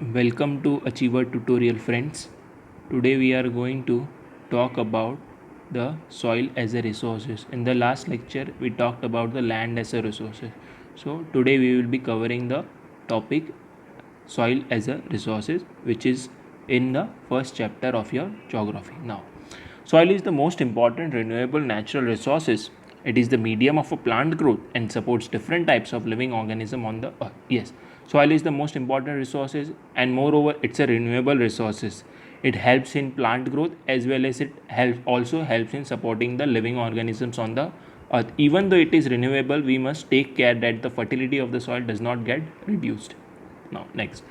Welcome to Achiever Tutorial friends. Today we are going to talk about the soil as a resources. In the last lecture we talked about the land as a resources. So today we will be covering the topic soil as a resources, which is in the first chapter of your geography. Now, soil is the most important renewable natural resources. It is the medium of a plant growth and supports different types of living organism on the earth. Yes, soil is the most important resources, and moreover it's a renewable resources. It helps in plant growth as well as it also helps in supporting the living organisms on the earth. Even though it is renewable, we must take care that the fertility of the soil does not get reduced. Now, next,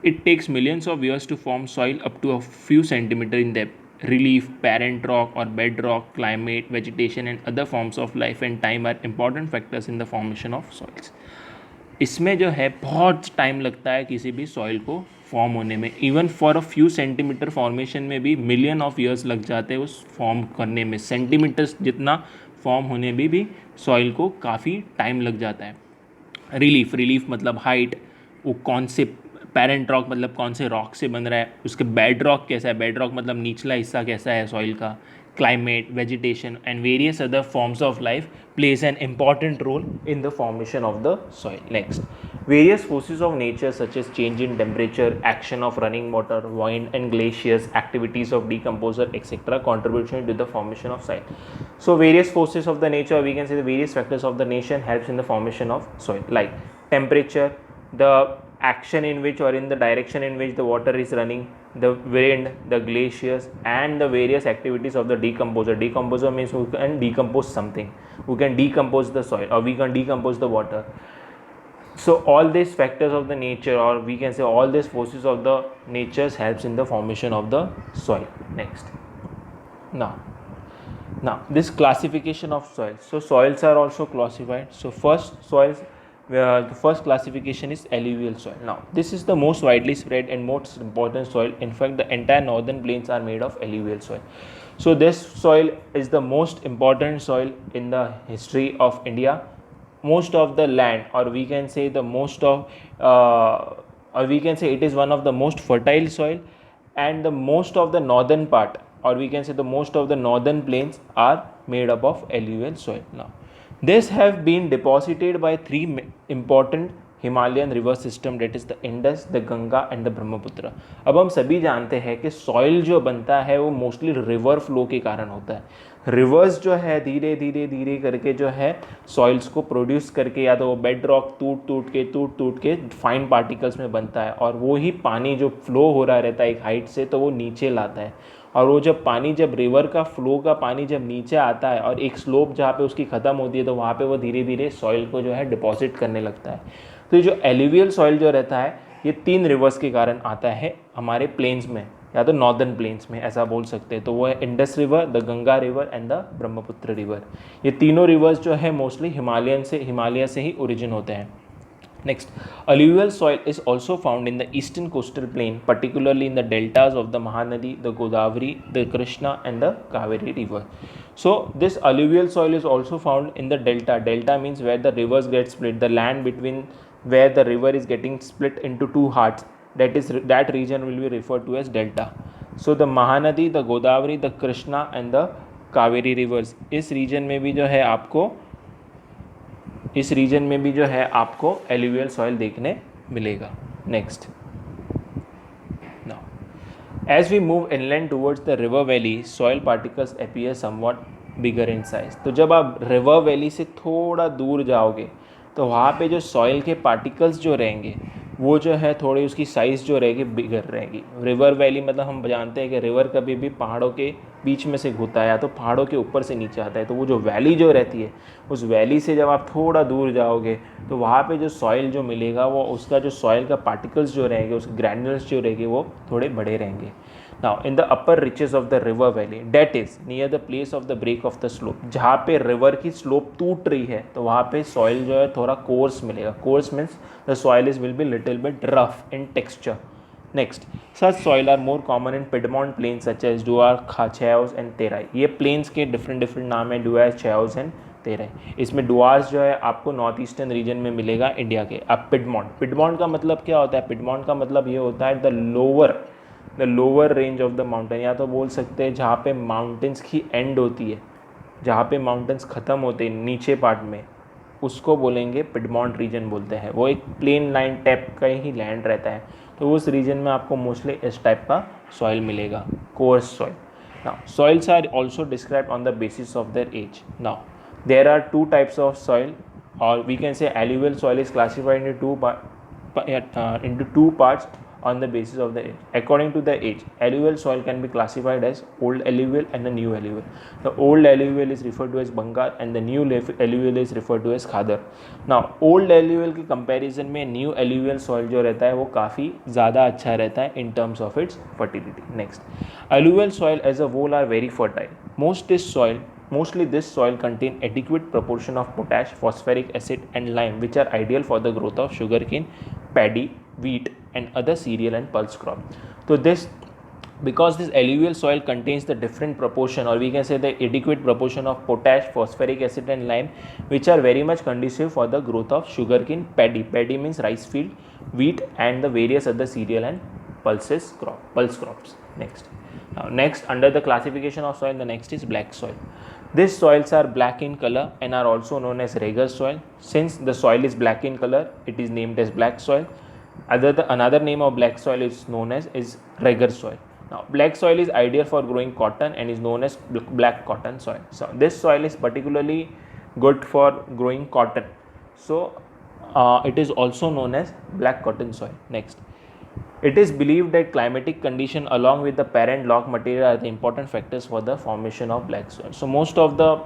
it takes millions of years to form soil up to a few centimeters in depth. Relief, parent rock or bedrock, climate, vegetation, and other forms of life and time are important factors in the formation of soils. इसमें जो है बहुत time लगता है किसी भी soil को form होने में. Even for a few centimetre formation में भी मिलियन ऑफ ईयर्स लग जाते हैं उस फॉर्म करने में. सेंटीमीटर्स जितना फॉर्म होने में भी सॉइल को काफ़ी टाइम लग जाता है. रिलीफ मतलब हाइट, वो कौन से पेरेंट रॉक मतलब कौन से रॉक से बन रहा है, उसके बेड रॉक कैसा है, बेड रॉक मतलब निचला हिस्सा कैसा है सॉइल का, climate, vegetation and various other forms of life plays an important role in the formation of the soil. Next, various forces of nature such as change in temperature, action of running water, wind and glaciers, activities of decomposer etc. contribution to the formation of soil. So various forces of the nature, we can say the various factors of the nation helps in the formation of soil, like temperature, the action in which or in the direction in which the water is running, the wind, the glaciers and the various activities of the decomposer. Decomposer means who can decompose something, who can decompose the soil or we can decompose the water. So all these factors of the nature, or we can say all these forces of the natures helps in the formation of the soil. Next, now this classification of soils. So soils are also classified. So first soils, the first classification is alluvial soil. Now this is the most widely spread and most important soil. In fact, the entire northern plains are made of alluvial soil. So this soil is the most important soil in the history of India. Most of the land, or we can say the most of or we can say it is one of the most fertile soil, and the most of the northern part, or we can say the most of the northern plains are made up of alluvial soil. Now this have been deposited by three important Himalayan river system, that is the Indus, the Ganga and the Brahmaputra. अब हम सभी जानते हैं कि soil जो बनता है वो मोस्टली रिवर फ्लो के कारण होता है. रिवर्स जो है धीरे धीरे धीरे करके जो है सॉइल्स को प्रोड्यूस करके या तो वो बेड रॉक टूट टूट के फाइन पार्टिकल्स में बनता है, और वो ही पानी जो फ्लो हो रहा रहता है एक हाइट से तो वो नीचे लाता है. और वो जब पानी, जब रिवर का फ्लो का पानी जब नीचे आता है और एक स्लोप जहाँ पे उसकी ख़त्म होती है तो वहाँ पे वो धीरे धीरे सॉइल को जो है डिपॉजिट करने लगता है. तो ये जो एलुवियल सॉइल जो रहता है ये तीन रिवर्स के कारण आता है हमारे प्लेन्स में, या तो नॉर्दर्न प्लेन्स में ऐसा बोल सकते हैं. तो वो है Indus river, the Ganga river and the Brahmaputra river. ये तीनों रिवर्स जो है मोस्टली हिमालय से ही ओरिजिन होते हैं. Next, alluvial soil is also found in the eastern coastal plain, particularly in the deltas of the Mahanadi, the Godavari, the Krishna and the Kaveri river. So this alluvial soil is also found in the delta. Delta means where the rivers get split, the land between where the river is getting split into two parts. That region will be referred to as delta. So the Mahanadi, the Godavari, the Krishna and the Kaveri rivers, इस region में भी जो है आपको alluvial soil देखने मिलेगा. Next, now as we move inland towards the river valley, soil particles appear somewhat bigger in size. तो जब आप रिवर वैली से थोड़ा दूर जाओगे तो वहाँ पे जो सॉइल के पार्टिकल्स जो रहेंगे वो जो है थोड़ी उसकी साइज़ जो रहेगी बिगर रहेगी. रिवर वैली मतलब हम जानते हैं कि रिवर कभी भी पहाड़ों के बीच में से होता है या तो पहाड़ों के ऊपर से नीचे आता है. तो वो जो वैली जो रहती है उस वैली से जब आप थोड़ा दूर जाओगे तो वहाँ पे जो सॉइल जो मिलेगा वो उसका जो सॉइल का पार्टिकल्स जो रहेंगे उसके ग्रैन्युल्स जो रहेंगे वो थोड़े बड़े रहेंगे. Now in the upper reaches of the river valley, that is near the place of the break of the slope, जहाँ पे रिवर की स्लोप टूट रही है तो वहाँ पे सॉइल जो है थोड़ा कोर्स मिलेगा. Course means the soil is will be little bit rough in texture. Next, such soil are more common in Piedmont plains such as Duar, Chaios and Terai. ये plains के different नाम है, Duar, Chaios and दे रहे हैं। इसमें डुआर्स जो है आपको नॉर्थ ईस्टर्न रीजन में मिलेगा इंडिया के। अब पिडमॉन्ट का मतलब क्या होता है? पिडमॉन्ट का मतलब ये होता है the lower range of the mountain, या तो बोल सकते हैं जहाँ पे माउंटेन्स की एंड होती है, जहाँ पे माउंटेन्स ख़त्म होते हैं नीचे पार्ट में, उसको बोलेंगे पिडमॉन्ट रीजन बोलते हैं। वो एक प्लेन लाइन टाइप का ही लैंड रहता है, तो उस रीजन में आपको मोस्टली इस टाइप का सॉइल मिलेगा, course soil. Now, soils are also described on the basis of their age. Now, there are two types of soil, or we can say alluvial soil is classified into two parts on the basis of the age. According to the age, alluvial soil can be classified as old alluvial and the new alluvial. The old alluvial is referred to as Bangar and the new alluvial is referred to as Khadar. Now, old alluvial के comparison में new alluvial soil जो रहता है वो काफ़ी ज़्यादा अच्छा रहता है in terms of its fertility. Next, alluvial soil as a whole are very fertile. Mostly this soil contain adequate proportion of potash, phosphoric acid and lime, which are ideal for the growth of sugarcane, paddy, wheat and other cereal and pulse crop. So because this alluvial soil contains the different proportion, or we can say the adequate proportion of potash, phosphoric acid and lime, which are very much conducive for the growth of sugarcane, paddy means rice field, wheat and the various other cereal and pulse crops. Next, under the classification of soil, the next is black soil. These soils are black in color and are also known as Reger soil. Since the soil is black in color, it is named as black soil. Another name of black soil is known as Reger soil. Now, black soil is ideal for growing cotton and is known as black cotton soil. So, this soil is particularly good for growing cotton. So, it is also known as black cotton soil. Next, it is believed that climatic condition along with the parent rock material are the important factors for the formation of black soil. So, most of the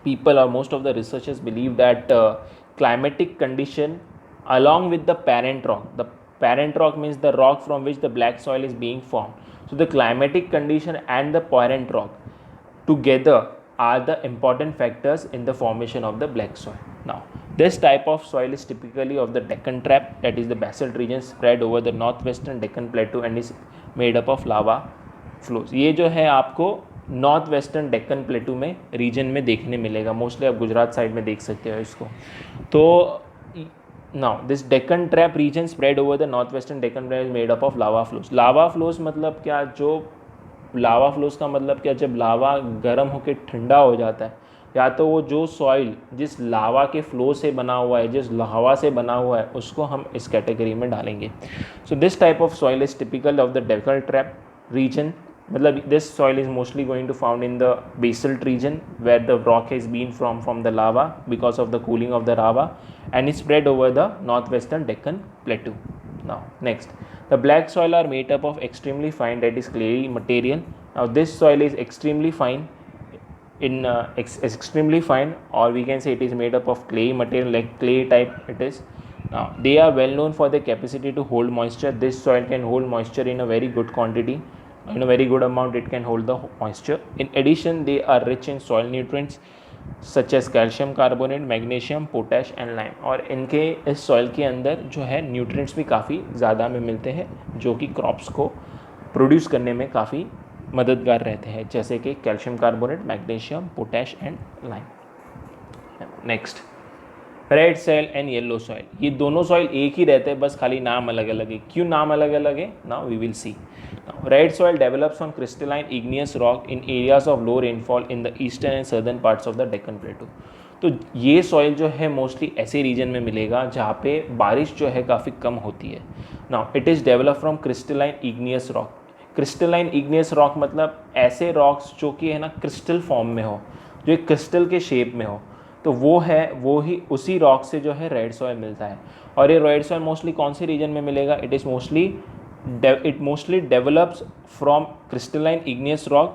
people or most of the researchers believe that climatic condition along with the parent rock means the rock from which the black soil is being formed. So, the climatic condition and the parent rock together are the important factors in the formation of the black soil. Now, this type of soil is typically of the Deccan Trap, that is the basalt region spread over the northwestern Deccan Plateau and is made up of lava flows. ये जो है आपको north western Deccan प्लेटू में reason में देखने मिलेगा, mostly आप Gujarat side में देख सकते हो इसको। तो now this Deccan trap region spread over the north western Deccan plateau is made up of lava flows. Lava flows मतलब क्या? जो लावा फ्लोज का मतलब क्या? जब लावा गर्म होकर ठंडा हो जाता है, या तो वो जो सॉइल जिस लावा के फ्लो से बना हुआ है, जिस हवा से बना हुआ है, उसको हम इस कैटेगरी में डालेंगे। So this type of soil is typical of the Deccan trap region. मतलब this soil is mostly going to found in the basalt region where the rock has been from the lava because of the cooling of the lava and is spread over the northwestern Deccan Plateau. Now, next, the black soil are made up of extremely fine, that is clayey material. Now, this soil is extremely fine, or we can say it is made up of clayey material, like clay type it is. Now, they are well known for their capacity to hold moisture. This soil can hold moisture in a very good quantity, in a very good amount. It can hold the moisture. In addition, they are rich in soil nutrients such as calcium carbonate, magnesium, potash and lime. और इनके इस soil के अंदर जो है nutrients भी काफ़ी ज़्यादा में मिलते हैं, जो कि क्रॉप्स को प्रोड्यूस करने में काफ़ी मददगार रहते हैं, जैसे कि calcium carbonate, magnesium, potash and lime. Next, red soil and yellow soil. ये दोनों सॉइल एक ही रहते हैं, बस खाली नाम अलग अलग है। क्यों नाम अलग अलग है? Now we will see. Red soil develops on crystalline igneous rock in areas of low rainfall in the eastern and southern parts of the Deccan Plateau. तो ये सॉइल जो है मोस्टली ऐसे रीजन में मिलेगा जहाँ पे बारिश जो है काफ़ी कम होती है। Now it is develop from crystalline igneous rock. Crystalline igneous rock मतलब ऐसे रॉक्स जो कि है ना क्रिस्टल फॉर्म में हो, जो एक क्रिस्टल के शेप में हो, तो वो ही उसी रॉक से जो है रेड सॉइल मिलता है। और ये रेड सॉइल मोस्टली कौन से रीजन में मिलेगा? It mostly develops from crystalline igneous rock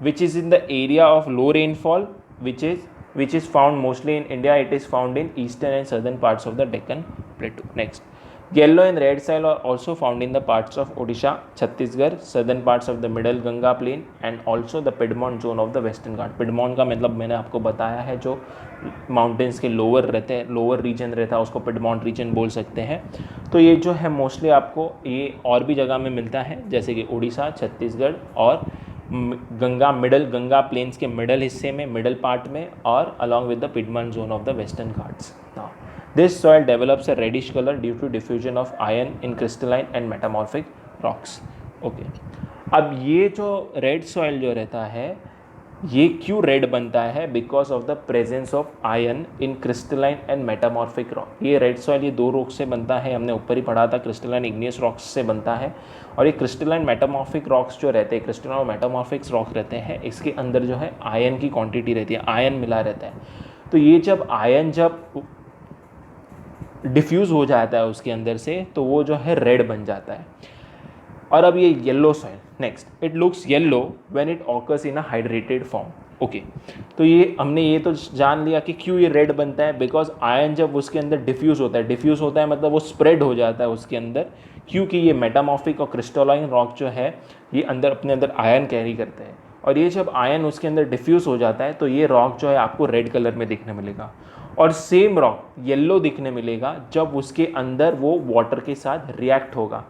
which is in the area of low rainfall, which is found mostly in India. It is found in eastern and southern parts of the Deccan Plateau. Next, yellow and red soil are also found in the parts of Odisha, Chhattisgarh, southern parts of the middle Ganga plain and also the Piedmont zone of the western Ghat. Piedmont का मतलब मैंने आपको बताया है, जो mountains के lower reason रहता है उसको पिडमॉन्ट रीजन बोल सकते हैं। तो ये जो है मोस्टली आपको ये और भी जगह में मिलता है, जैसे कि उड़ीसा, छत्तीसगढ़ और गंगा मिडल, गंगा प्लेन्स के मिडल हिस्से में, मिडल पार्ट में, और along with the piedmont zone of the western Ghats. Now this soil develops a reddish colour due to diffusion of iron in crystalline and metamorphic rocks. Okay, अब ये जो red soil जो रहता है ये क्यों रेड बनता है? Because of the presence of iron in crystalline and metamorphic rock. ये रेड सॉइल ये दो रॉक से बनता है, हमने ऊपर ही पढ़ा था, क्रिस्टलाइन इग्नियस रॉक्स से बनता है. और ये क्रिस्टलाइन मेटामॉर्फिक रॉक्स जो रहते हैं, क्रिस्टलाइन और मेटामॉर्फिक रॉक रहते हैं, इसके अंदर जो है आयन की क्वांटिटी रहती है, आयन मिला रहता है. तो ये जब आयन जब डिफ्यूज़ हो जाता है उसके अंदर से, तो वो जो है रेड बन जाता है. और अब ये yellow soil, next, it looks yellow when it occurs in a hydrated form. Okay, तो ये हमने ये तो जान लिया कि क्यों ये रेड बनता है. बिकॉज आयन जब उसके अंदर डिफ्यूज़ होता है, डिफ्यूज़ होता है मतलब वो स्प्रेड हो जाता है उसके अंदर, क्योंकि ये मेटामॉर्फिक और क्रिस्टलाइन रॉक जो है ये अंदर अपने अंदर आयन कैरी करते हैं. और ये जब आयन उसके अंदर डिफ्यूज़ हो जाता है तो ये रॉक जो है आपको रेड कलर में दिखने मिलेगा. और सेम रॉक येलो दिखने मिलेगा जब उसके अंदर वो वाटर के साथ रिएक्ट होगा.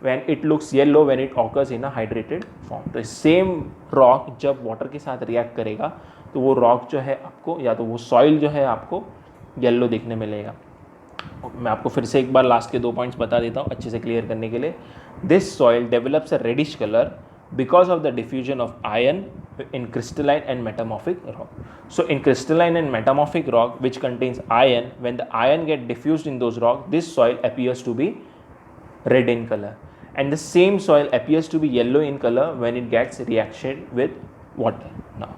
when it looks yellow when it occurs in a hydrated form. तो सेम रॉक जब वाटर के साथ रिएक्ट करेगा तो वो रॉक जो है आपको, या तो वो सॉइल जो है आपको येलो दिखने मिलेगा. मैं आपको फिर से एक बार लास्ट के 2 पॉइंट्स बता देता हूँ अच्छे से क्लियर करने के लिए. This soil develops a reddish colour because of the diffusion of iron in crystalline and metamorphic rock. So in crystalline and metamorphic rock which contains iron, when the iron get diffused in those rock, this soil appears to be red in color, and the same soil appears to be yellow in color when it gets reaction with water. Now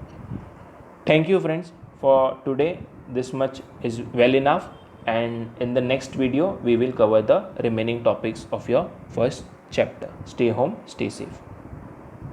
thank you friends for today. This much is well enough, and in the next video we will cover the remaining topics of your first chapter. Stay home, stay safe.